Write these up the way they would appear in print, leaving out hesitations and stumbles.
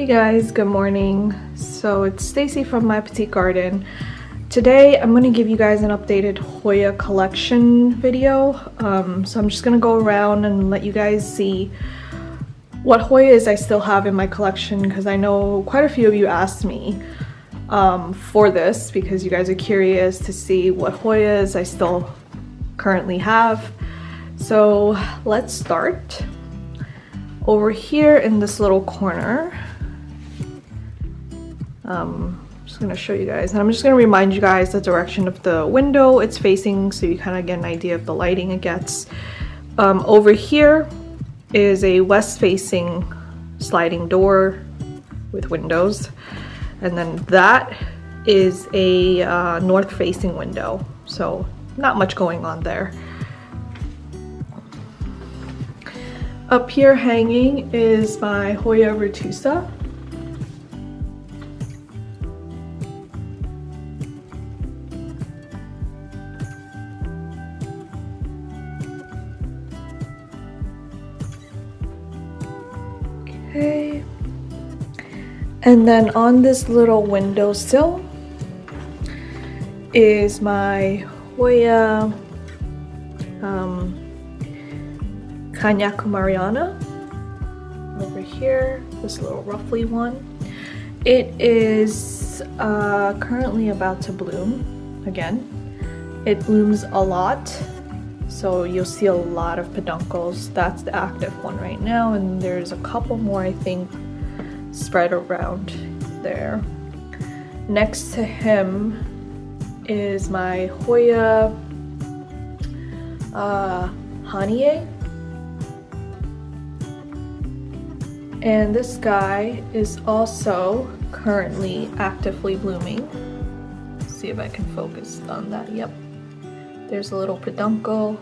Hey guys, good morning. So it's Stacy from My Petite Garden. Today I'm going to give you guys an updated Hoya collection video. So I'm just going to go around and let you guys see what Hoyas I still have in my collection, because I know quite a few of you asked me for this because you guys are curious to see what Hoyas I still currently have. So let's start. Over here in this little corner, I'm just going to show you guys, and I'm just going to remind you guys the direction of the window it's facing so you kind of get an idea of the lighting it gets. Over here is a west facing sliding door with windows, and then that is a north facing window, so not much going on there. Up here hanging is my Hoya RETUSA. Okay. And then on this little windowsill is my Hoya KROHNIANA. Over here, this little ruffly one. It is currently about to bloom again. It blooms a lot, so you'll see a lot of peduncles. That's the active one right now, and there's a couple more, I think, spread around there. Next to him is my Hoya HANHIAE. And this guy is also currently actively blooming. Let's see if I can focus on that. Yep. There's a little peduncle.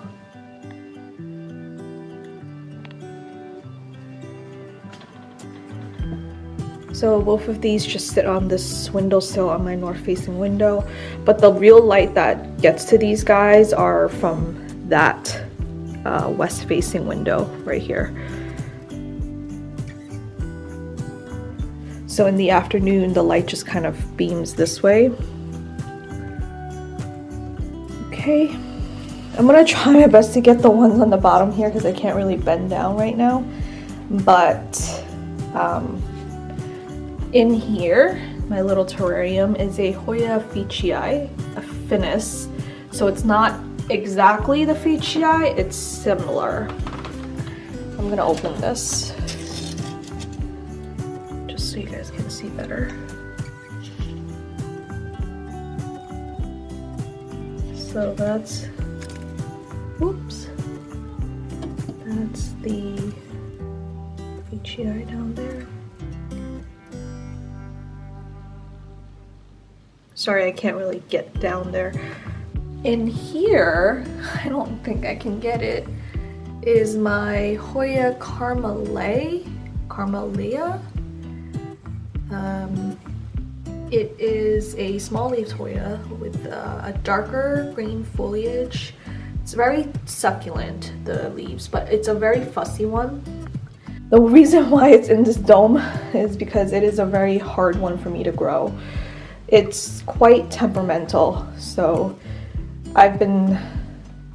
So both of these just sit on this windowsill on my north facing window, but the real light that gets to these guys are from that west facing window right here. So in the afternoon, the light just kind of beams this way. Okay, I'm gonna try my best to get the ones on the bottom here because I can't really bend down right now. But in here, my little terrarium is a Hoya FITCHII, a Finis. So it's not exactly the FITCHII, it's similar. I'm gonna open this so you guys can see better. So that's, whoops, that's the HANHIAE down there. Sorry, I can't really get down there. In here, I don't think I can get it, is my Hoya CARMALAE. It is a small leaved Hoya with a darker green foliage. It's very succulent, the leaves, but it's a very fussy one. The reason why it's in this dome is because it is a very hard one for me to grow. It's quite temperamental, so I've been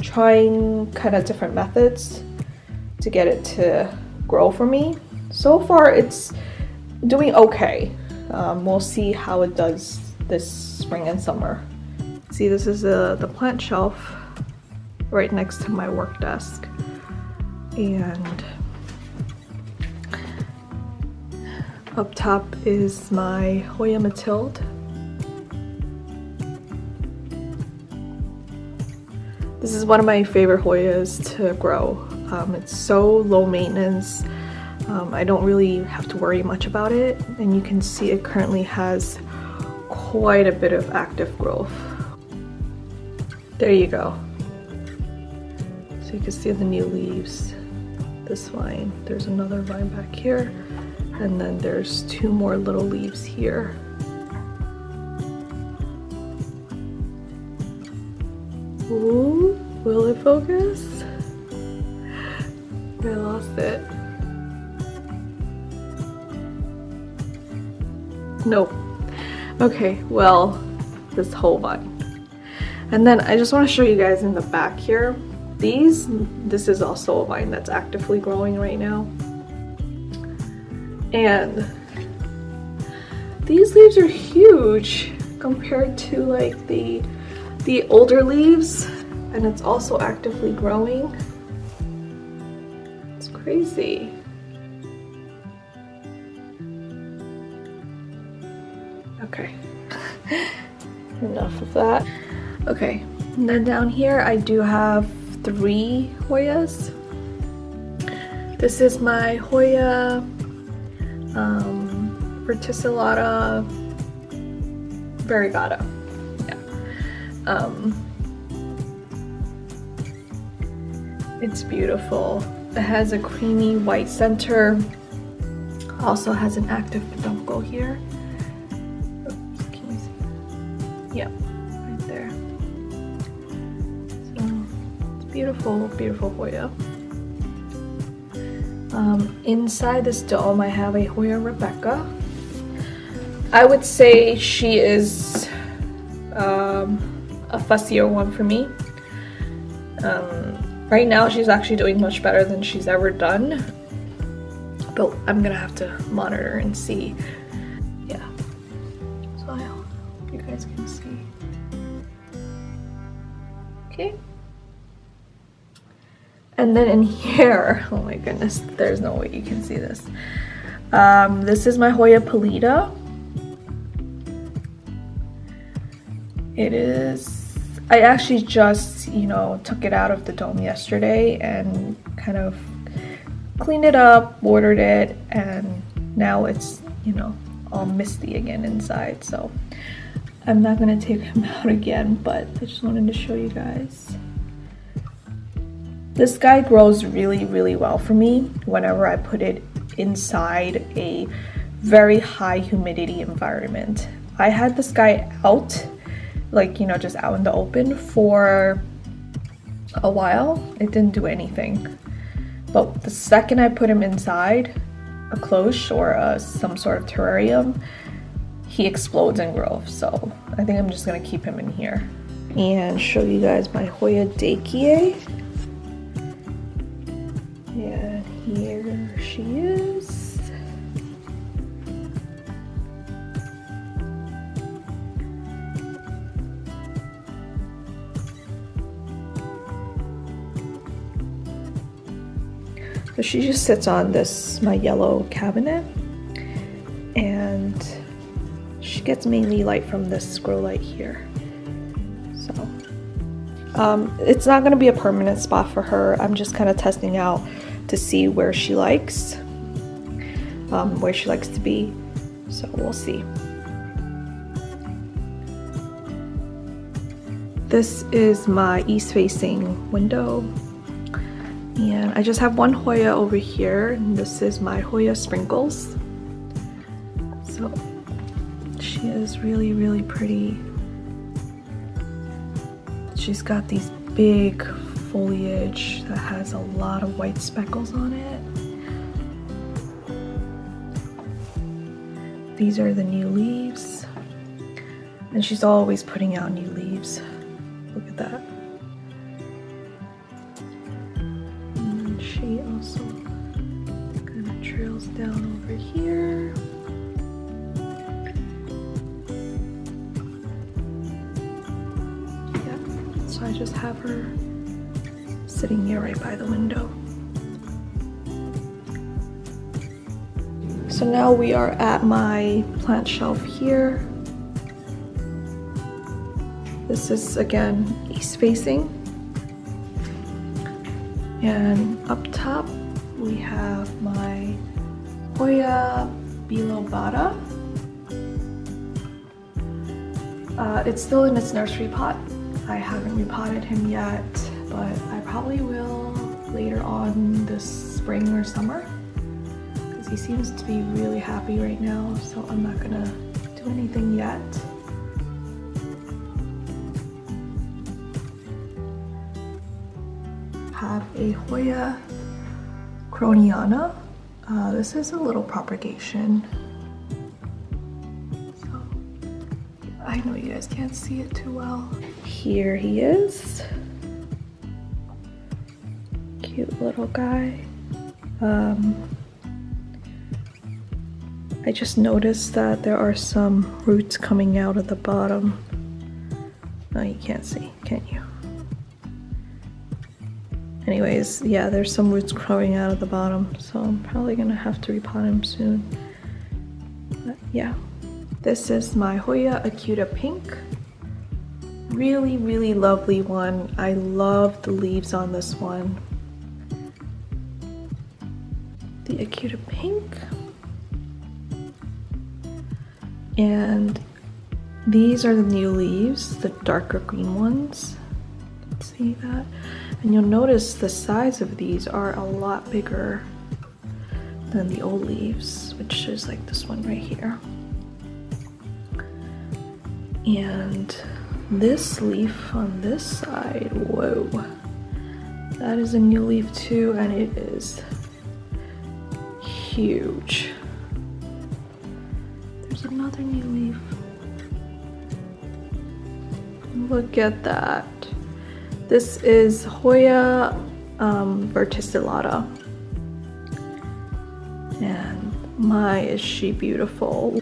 trying kind of different methods to get it to grow for me. So far it's doing okay. We'll see how it does this spring and summer. See, this is the plant shelf right next to my work desk, and up top is my Hoya MATHILDE. This is one of my favorite Hoyas to grow. It's so low maintenance. I don't really have to worry much about it, and you can see it currently has quite a bit of active growth. There you go. So you can see the new leaves. This vine, there's another vine back here, and then there's two more little leaves here. Ooh, will it focus? I lost it. Nope. Okay, well, this whole vine. And then I just want to show you guys in the back here. This is also a vine that's actively growing right now. And these leaves are huge compared to like the older leaves, and it's also actively growing. It's crazy. Okay. Enough of that. Okay, and then down here I do have 3 Hoyas. This is my Hoya VERTICILLATA VARIEGATA. Yeah. It's beautiful. It has a creamy white center. Also has an active peduncle here. Oops, can you see? Yeah, right there. So it's beautiful, beautiful Hoya. Inside this dome, I have a Hoya Rebecca. I would say she is a fussier one for me. Right now, she's actually doing much better than she's ever done. But I'm gonna have to monitor and see. Yeah. So I hope you guys can see. Okay. And then in here, oh my goodness, there's no way you can see this. This is my Hoya PALLIDA. It is, I actually just, you know, took it out of the dome yesterday and kind of cleaned it up, watered it, and now it's, you know, all misty again inside. So I'm not gonna take him out again, but I just wanted to show you guys. This guy grows really, really well for me whenever I put it inside a very high humidity environment. I had this guy out, like, you know, just out in the open for a while. It didn't do anything. But the second I put him inside a cloche or some sort of terrarium, he explodes and grows. So I think I'm just gonna keep him in here. And show you guys my Hoya DEYKEI. And here she is. So she just sits on this, my yellow cabinet, and she gets mainly light from this grow light here. So it's not going to be a permanent spot for her. I'm just kind of testing out to see where she likes to be. So we'll see. This is my east-facing window. And I just have one Hoya over here, and this is my Hoya Sprinkles. So she is really, really pretty. She's got these big foliage that has a lot of white speckles on it. These are the new leaves. And she's always putting out new leaves. Look at that. And she also kind of trails down over here. Yeah, so I just have her sitting here right by the window. So now we are at my plant shelf here. This is again east facing. And up top we have my Hoya BILOBATA. It's still in its nursery pot. I haven't repotted him yet, but I probably will later on this spring or summer, because he seems to be really happy right now, so I'm not gonna do anything yet. Have a Hoya KROHNIANA. This is a little propagation. I know you guys can't see it too well. Here he is. Cute little guy. I just noticed that there are some roots coming out of the bottom. Oh, you can't see, can you? Anyways, yeah, there's some roots growing out of the bottom, so I'm probably gonna have to repot him soon. But yeah, this is my Hoya ACUTA Pink. Really, really lovely one. I love the leaves on this one. The ACUTA Pink. And these are the new leaves, the darker green ones. See that? And you'll notice the size of these are a lot bigger than the old leaves, which is like this one right here. And this leaf on this side, whoa, that is a new leaf too, and it is huge. There's another new leaf. Look at that. This is Hoya VERTICILLATA. And my, is she beautiful.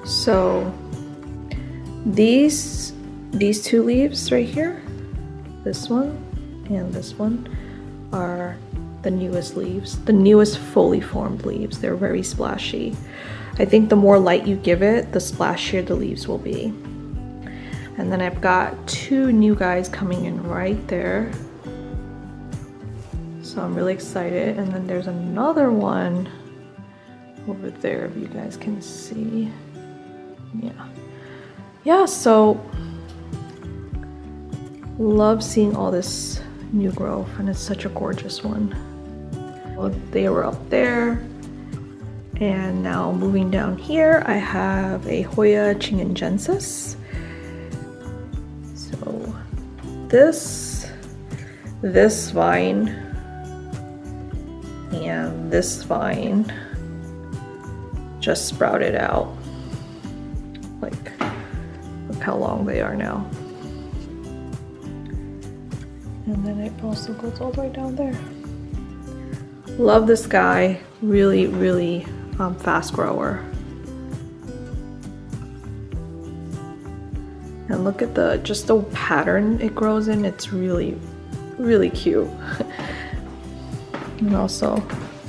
So these two leaves right here, this one and this one, are the newest leaves, the newest fully formed leaves. They're very splashy. I think the more light you give it, the splashier the leaves will be. And then I've got two new guys coming in right there, so I'm really excited. And then there's another one over there, if you guys can see. Yeah, so love seeing all this new growth, and it's such a gorgeous one. Well, they were up there, and now moving down here, I have a Hoya CHINGHUNGENSIS. So this vine and this vine just sprouted out. Like, look how long they are now. And then it also goes all the way down there. Love this guy. Really, really fast grower. And look at just the pattern it grows in. It's really, really cute. And also,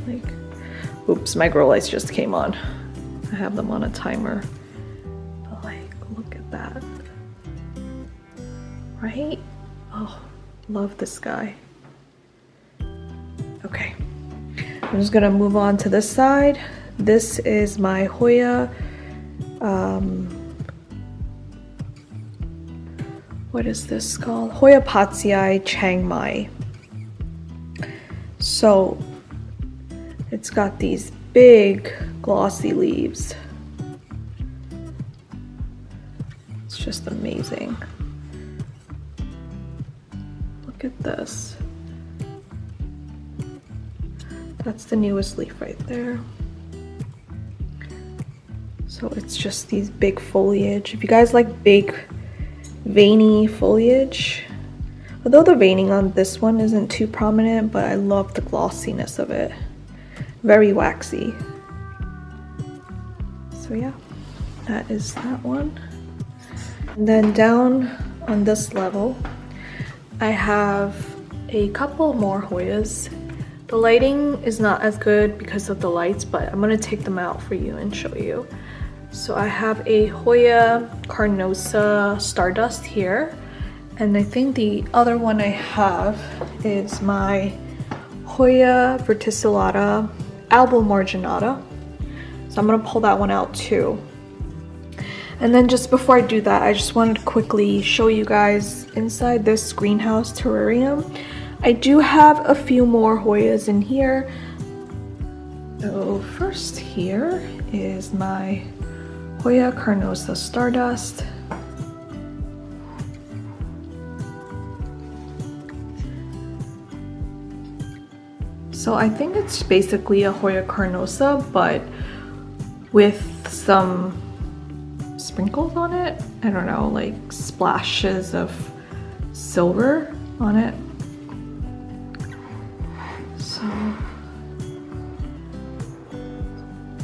like, oops, my grow lights just came on. I have them on a timer. But like, look at that. Right? Oh. Love this guy. Okay, I'm just gonna move on to this side. This is my Hoya, what is this called? Hoya POTTSII Chiang Mai. So it's got these big glossy leaves. It's just amazing. Look at this. That's the newest leaf right there. So it's just these big foliage. If you guys like big veiny foliage, although the veining on this one isn't too prominent, but I love the glossiness of it. Very waxy. So yeah, that is that one. And then down on this level, I have a couple more Hoyas. The lighting is not as good because of the lights, but I'm gonna take them out for you and show you. So I have a Hoya CARNOSA Stardust here, and I think the other one I have is my Hoya VERTICILLATA ALBOMARGINATA. So I'm gonna pull that one out too. And then just before I do that, I just wanted to quickly show you guys inside this greenhouse terrarium. I do have a few more Hoyas in here. So first here is my Hoya CARNOSA Stardust. So I think it's basically a Hoya carnosa, but with some sprinkles on it. I don't know, like splashes of silver on it. So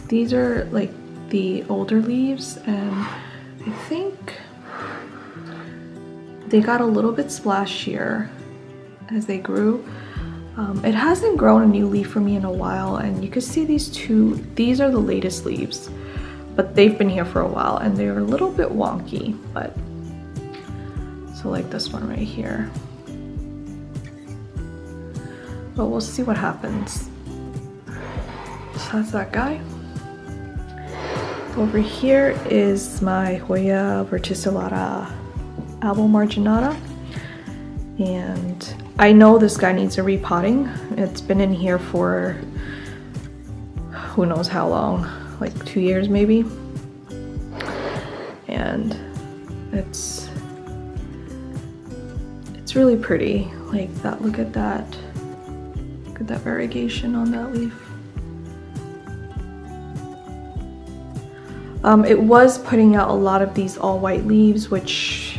these are like the older leaves, and I think they got a little bit splashier as they grew. It hasn't grown a new leaf for me in a while, and you can see these are the latest leaves, but they've been here for a while and they're a little bit wonky. But so like this one right here, but we'll see what happens. So that's that guy. Over here is my Hoya verticillata ALBOMARGINATA, and I know this guy needs a repotting. It's been in here for who knows how long, like 2 years maybe, and it's really pretty. Like that, look at that variegation on that leaf. It was putting out a lot of these all white leaves, which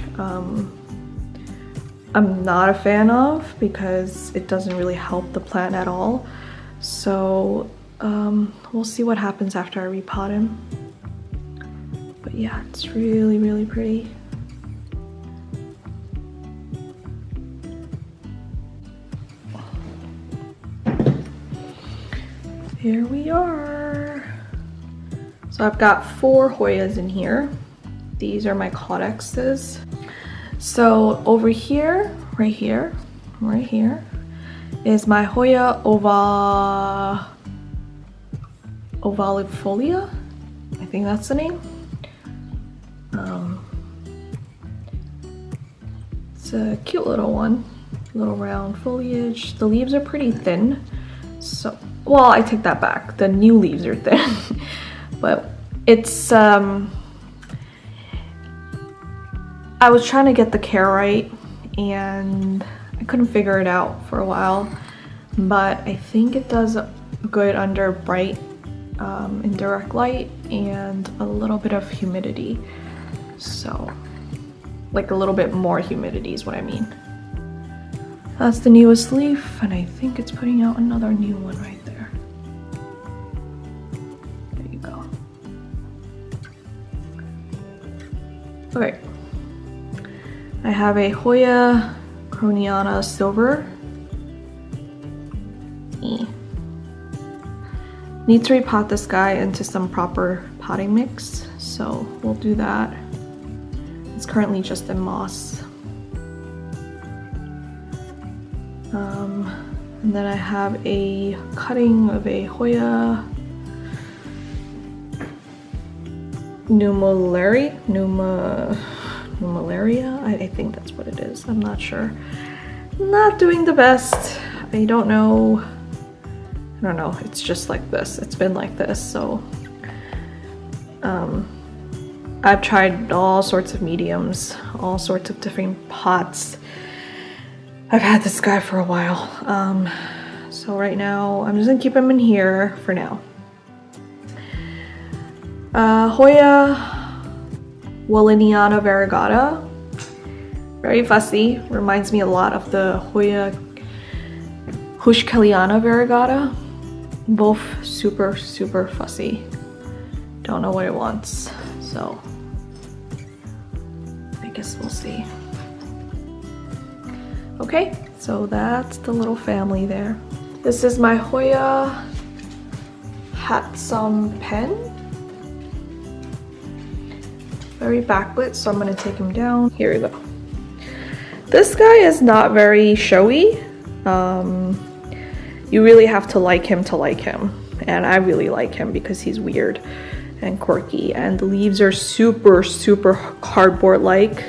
I'm not a fan of because it doesn't really help the plant at all. So we'll see what happens after I repot him. But yeah, it's really, really pretty. Here we are. So I've got 4 Hoyas in here. These are my Codexes. So over here, right here, is my Hoya OVALIFOLIA. I think that's the name. It's a cute little one, little round foliage. The leaves are pretty thin. So, well, I take that back. The new leaves are thin. But it's, I was trying to get the care right and I couldn't figure it out for a while, but I think it does good under bright indirect light and a little bit of humidity. So, like a little bit more humidity is what I mean. That's the newest leaf, and I think it's putting out another new one right there. Okay, I have a Hoya KROHNIANA silver. Need to repot this guy into some proper potting mix, so we'll do that. It's currently just in moss. And then I have a cutting of a Hoya Nummularia, I think that's what it is. I'm not sure. Not doing the best. I don't know. It's just like this. It's been like this. So I've tried all sorts of mediums, all sorts of different pots. I've had this guy for a while. So right now I'm just gonna keep him in here for now. Hoya WALLINIANA VARIEGATA. Very fussy. Reminds me a lot of the Hoya HUSCHELIANA VARIEGATA. Both super, super fussy. Don't know what it wants. So I guess we'll see. Okay, so that's the little family there. This is my Hoya HATSUM pen. Very backlit, so I'm gonna take him down. Here we go. This guy is not very showy. You really have to like him, and I really like him because he's weird and quirky, and the leaves are super, super cardboard-like,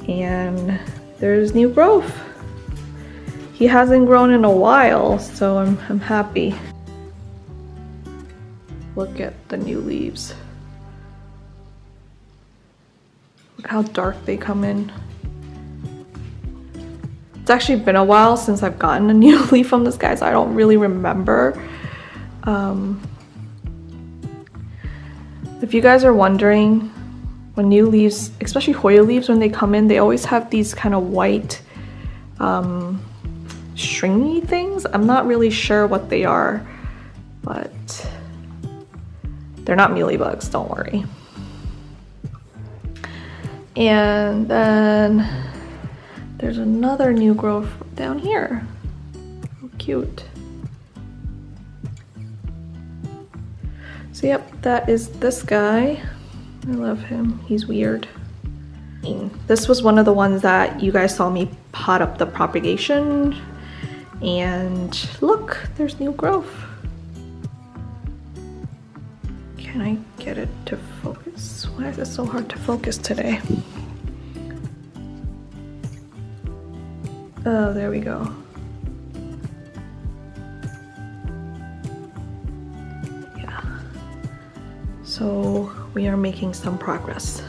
and there's new growth. He hasn't grown in a while, so I'm happy. Look at the new leaves. Look how dark they come in. It's actually been a while since I've gotten a new leaf from this guy, so I don't really remember. If you guys are wondering, when new leaves, especially Hoya leaves, when they come in, they always have these kind of white stringy things. I'm not really sure what they are, but they're not mealybugs, don't worry. And then there's another new growth down here. How cute. So yep, that is this guy. I love him, he's weird. This was one of the ones that you guys saw me pot up the propagation, and look, there's new growth. Can I get it to focus? Why is it so hard to focus today? Oh, there we go. Yeah. So we are making some progress.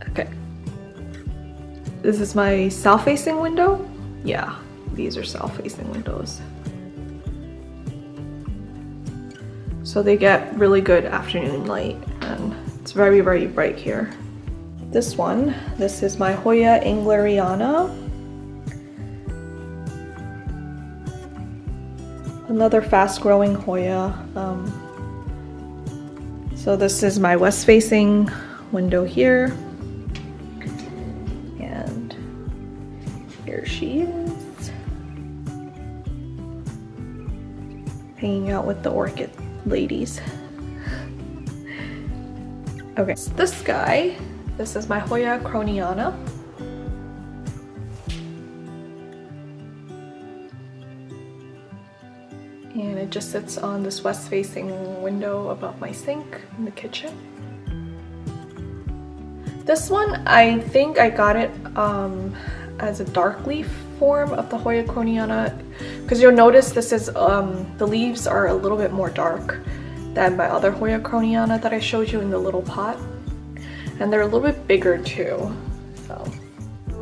Okay. This is my south-facing window? Yeah, these are south-facing windows. So they get really good afternoon light, and it's very, very bright here. This one, this is my Hoya ENGLERIANA. Another fast-growing Hoya. So this is my west-facing window here. And here she is. Hanging out with the orchid ladies. Okay, so this guy, this is my Hoya KROHNIANA. And it just sits on this west-facing window above my sink in the kitchen. This one, I think I got it as a dark leaf form of the Hoya KROHNIANA, because you'll notice this is the leaves are a little bit more dark than my other Hoya KROHNIANA that I showed you in the little pot, and they're a little bit bigger too. So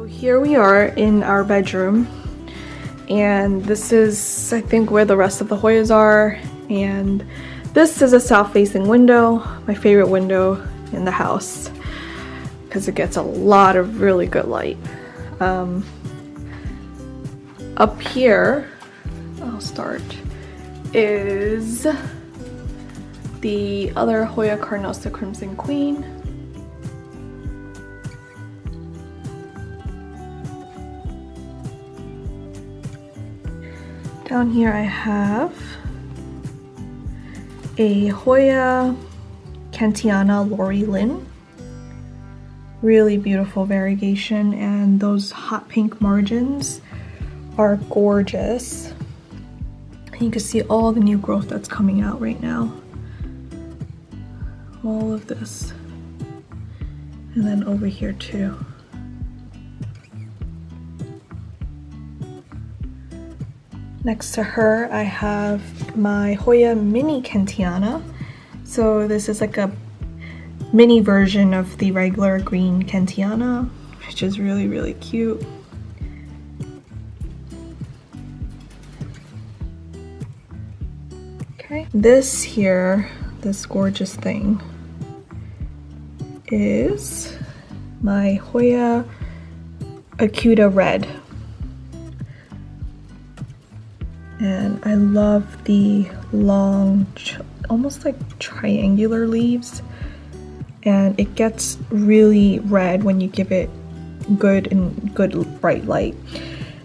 here we are in our bedroom, and this is, I think, where the rest of the Hoyas are, and this is a south-facing window, my favorite window in the house, because it gets a lot of really good light. Up here, I'll start, is the other Hoya CARNOSA Crimson Queen. Down here I have a Hoya KENTIANA LORILYN. Really beautiful variegation, and those hot pink margins are gorgeous. And you can see all the new growth that's coming out right now. All of this. And then over here too. Next to her, I have my Hoya mini KENTIANA. So this is like a mini version of the regular green KENTIANA, which is really, really cute. Okay, this here, this gorgeous thing, is my Hoya ACUTA Red. And I love the long, almost like triangular leaves. And it gets really red when you give it good bright light.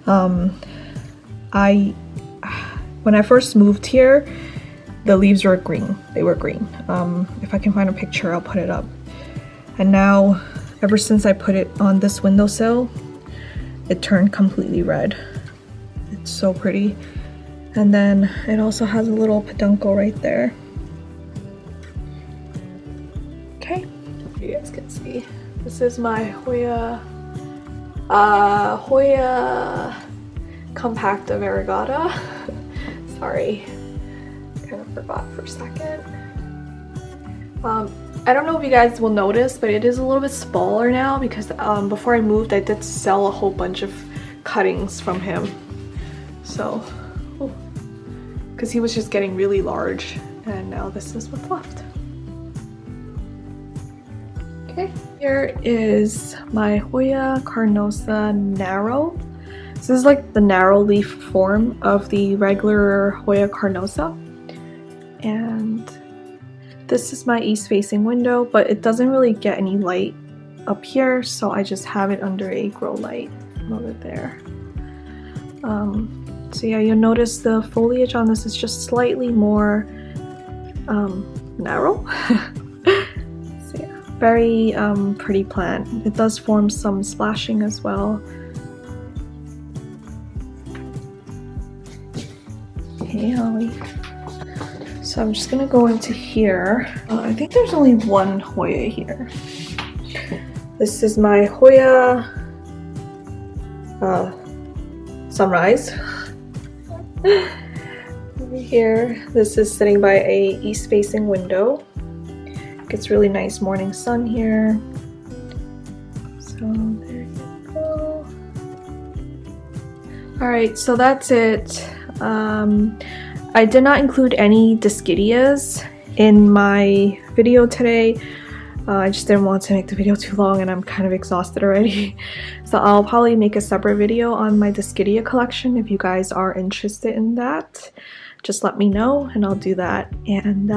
When I first moved here, the leaves were green. They were green. If I can find a picture, I'll put it up. And now, ever since I put it on this windowsill, it turned completely red. It's so pretty. And then it also has a little peduncle right there. Okay, you guys can see. This is my Hoya COMPACTA VARIEGATA. Sorry, kind of forgot for a second. I don't know if you guys will notice, but it is a little bit smaller now because before I moved, I did sell a whole bunch of cuttings from him. So, because he was just getting really large, and now this is what's left. Okay, here is my Hoya Carnosa narrow. This is like the narrow leaf form of the regular Hoya Carnosa. And this is my east-facing window, but it doesn't really get any light up here, so I just have it under a grow light over there. So yeah, you'll notice the foliage on this is just slightly more narrow. So yeah, very pretty plant. It does form some splashing as well. Hey Holly. So I'm just gonna go into here. I think there's only one Hoya here. This is my Hoya Sunrise. Over here, this is sitting by a east-facing window. Gets really nice morning sun here. So there you go. Alright, so that's it. I did not include any Discidias in my video today. I just didn't want to make the video too long and I'm kind of exhausted already. So I'll probably make a separate video on my Discidia collection if you guys are interested in that. Just let me know and I'll do that. And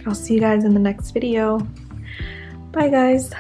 I'll see you guys in the next video. Bye guys!